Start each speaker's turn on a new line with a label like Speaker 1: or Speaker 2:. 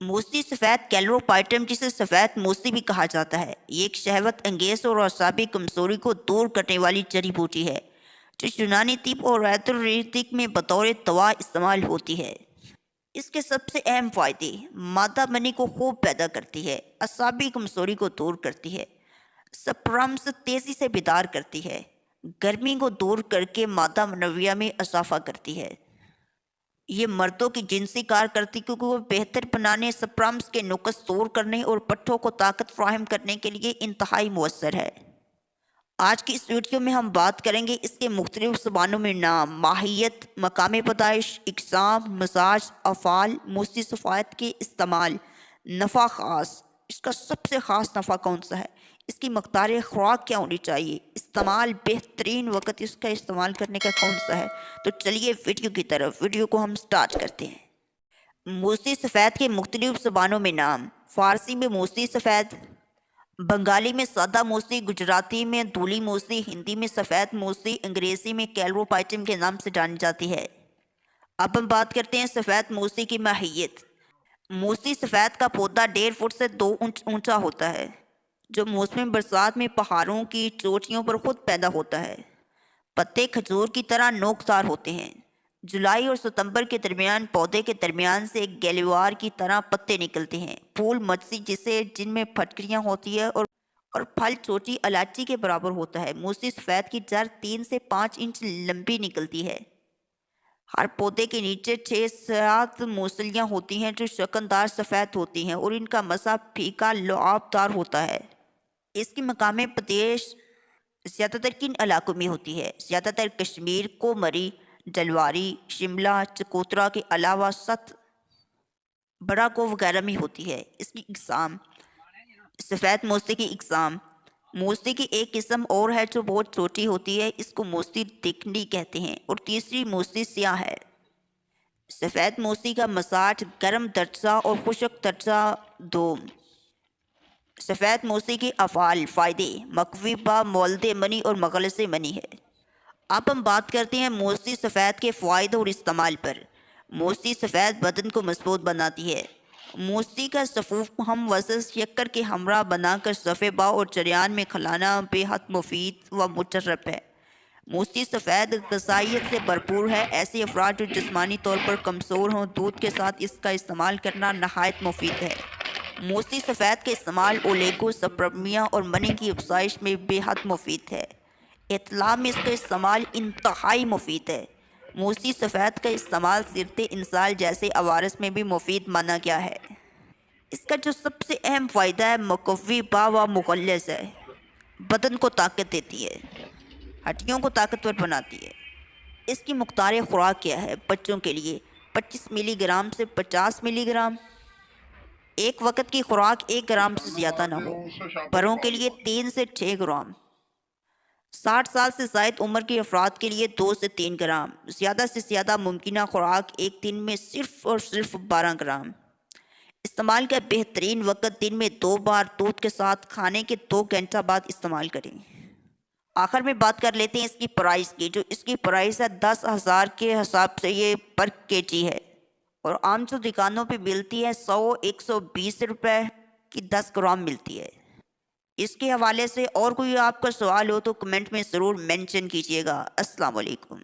Speaker 1: Muesli سفید کیلروپائٹم جسے سفید موسلی بھی کہا جاتا ہے، یہ ایک شہوت انگیز اور اعصابی کمزوری کو دور کرنے والی جڑی بوٹی ہے جو یونانی طب اور آیورویدک میں بطور دوا استعمال ہوتی ہے۔ اس کے سب سے اہم فائدے: مادہ منی کو خوب پیدا کرتی ہے، اعصابی کمزوری کو دور کرتی ہے، سپرمس تیزی سے بیدار کرتی ہے، گرمی کو دور کر کے مادہ منویہ میں اضافہ کرتی ہے۔ یہ مردوں کی جنسی کارکردگی کو بہتر بنانے، سپرمس کے نقص دور کرنے اور پٹھوں کو طاقت فراہم کرنے کے لیے انتہائی مؤثر ہے۔ آج کی اس ویڈیو میں ہم بات کریں گے اس کے مختلف زبانوں میں نام، ماہیت، مقام پیدائش، اقسام، مزاج، افعال، موسلی سفید کے استعمال، نفع خاص، اس کا سب سے خاص نفع کون سا ہے، اس کی مقدار خوراک کیا ہونی چاہیے، استعمال، بہترین وقت اس کا استعمال کرنے کا کون سا ہے۔ تو چلیے ویڈیو کی طرف، ویڈیو کو ہم سٹارٹ کرتے ہیں۔ موسلی سفید کے مختلف زبانوں میں نام: فارسی میں موسلی سفید، بنگالی میں سادہ موسلی، گجراتی میں دھولی موسلی، ہندی میں سفید موسلی، انگریزی میں کیلروپائٹم کے نام سے جانی جاتی ہے۔ اب ہم بات کرتے ہیں سفید موسلی کی ماہیت۔ موسلی سفید کا پودا 1.5 فٹ سے 2 انچ اونچا ہوتا ہے، جو موسم برسات میں پہاڑوں کی چوٹیوں پر خود پیدا ہوتا ہے۔ پتے کھجور کی طرح نوکدار ہوتے ہیں۔ جولائی اور ستمبر کے درمیان پودے کے درمیان سے ایک گیلیوار کی طرح پتے نکلتے ہیں۔ پھول مجزی جن میں پھٹکریاں ہوتی ہے اور پھل چھوٹی الائچی کے برابر ہوتا ہے۔ موسلی سفید کی جڑ 3 سے 5 انچ لمبی نکلتی ہے۔ ہر پودے کے نیچے 6-7 موسلیاں ہوتی ہیں جو شکندار سفید ہوتی ہیں اور ان کا مزہ پھیکا لعاب دار ہوتا ہے۔ اس کی مقام پیدائش زیادہ تر کن علاقوں میں ہوتی ہے؟ زیادہ تر کشمیر، کومری، جلواری، شملہ، چکوترا کے علاوہ ست، بڑا کو وغیرہ میں ہوتی ہے۔ اس کی اقسام: سفید موسلی کی اقسام: موسلی کی ایک قسم اور ہے جو بہت چھوٹی ہوتی ہے، اس کو موسلی دکنی کہتے ہیں، اور تیسری موسلی سیاہ ہے۔ سفید موسلی کا مزاج گرم درجہ اور خشک درجہ 2۔ سفید موسلی کے افعال، فائدے: مقوی با مولد منی اور مغلظ منی ہے۔ اب ہم بات کرتے ہیں موسلی سفید کے فوائد اور استعمال پر۔ موسلی سفید بدن کو مضبوط بناتی ہے۔ موسلی کا صفوف ہم وزن شکر کے ہمراہ بنا کر صفحہ با اور جریان میں کھلانا بے حد مفید و مجرب ہے۔ موسلی سفید غذائیت سے بھرپور ہے۔ ایسے افراد جو جسمانی طور پر کمزور ہوں، دودھ کے ساتھ اس کا استعمال کرنا نہایت مفید ہے۔ موسلی سفید کا استعمال اولیگو سپرمیا اور منی کی افزائش میں بے حد مفید ہے۔ اطلاع میں اس کا استعمال انتہائی مفید ہے۔ موسلی سفید کا استعمال صرت انسال جیسے عوارض میں بھی مفید مانا گیا ہے۔ اس کا جو سب سے اہم فائدہ ہے مقوی با و مغلظ ہے، بدن کو طاقت دیتی ہے، ہڈیوں کو طاقتور بناتی ہے۔ اس کی مقدار خوراک کیا ہے؟ بچوں کے لیے 25 ملی گرام سے 50 ملی گرام۔ ایک وقت کی خوراک 1 گرام سے زیادہ نہ ہو۔ بڑوں کے لیے 3 سے 6 گرام۔ 60 سال سے زائد عمر کے افراد کے لیے 2 سے 3 گرام۔ زیادہ سے زیادہ ممکنہ خوراک ایک دن میں صرف اور صرف 12 گرام۔ استعمال کا بہترین وقت دن میں 2 بار دودھ کے ساتھ کھانے کے 2 گھنٹہ بعد استعمال کریں۔ آخر میں بات کر لیتے ہیں اس کی پرائس کی، جو اس کی پرائس ہے 10,000 کے حساب سے یہ پر kg ہے، اور عام جو دکانوں پہ ملتی ہے 100-120 روپے کی 10 گرام ملتی ہے۔ اس کے حوالے سے اور کوئی آپ کا سوال ہو تو کمنٹ میں ضرور مینشن کیجیے گا۔ السلام علیکم۔